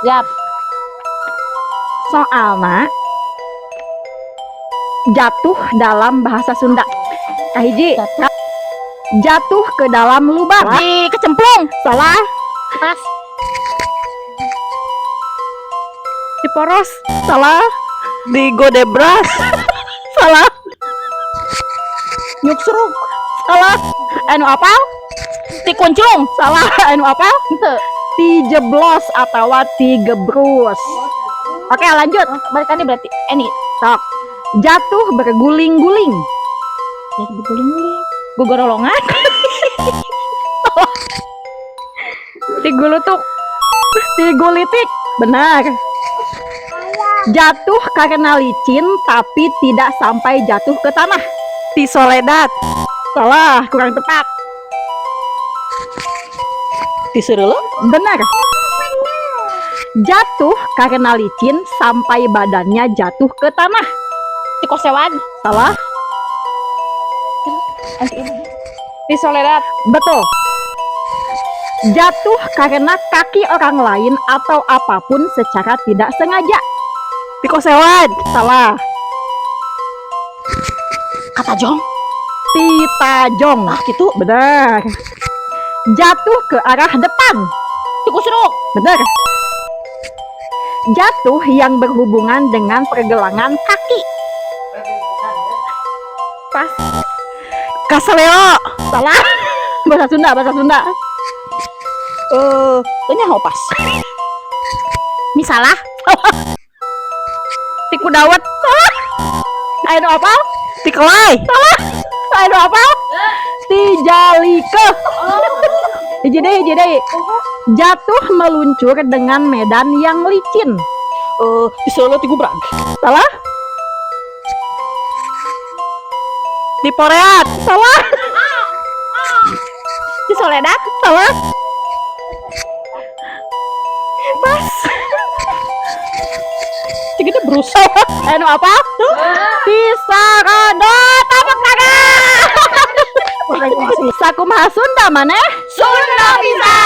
Siap. Soalna jatuh dalam bahasa Sunda. Kahiji, jatuh ke dalam lubang. Di kecemplung. Salah. Pas. Diporos. Salah. Digodebras. Salah. Nyuksruk. Salah. Anu apal? Dikuncung. Salah. Anu apal? Henteu. Tijeblos atau tigebrus. Oke, lanjut. Balikan nih berarti. Ini. Sok. Jatuh berguling-guling. Jadi guling-guling. Gugorolongan. Tigulutuk. Tigulitik. Benar. Jatuh karena licin tapi tidak sampai jatuh ke tanah. Tisoledat. Salah, kurang tepat. Tisereuleuh. Benar. Jatuh karena licin sampai badannya jatuh ke tanah. Tikosewan. Salah. Di Soledad. Betul. Jatuh karena kaki orang lain atau apapun secara tidak sengaja. Tikosewan. Salah. Kata Jong. Titajong. Ah gitu. Benar. Jatuh ke arah depan. Tikusruk. Benar. Jatuh yang berhubungan dengan pergelangan kaki. Pas. Kaseleo. Salah. Bahasa Sunda, bahasa Sunda. Tanya mau pas. Misalah. Tiku dawet. Salah. Ayo apa? Tikelai. Salah. Ayo apa? Tijalike. Hiji deh. Jatuh meluncur dengan medan yang licin. Tiseuleuh tigubrag. Salah. Diporeat. Salah. Di Soledad. Salah. Pas. Segitu brus. Anu apa? Tisaradot. Tapak tangan. Sakumaha Sunda maneh? Sunda bisa.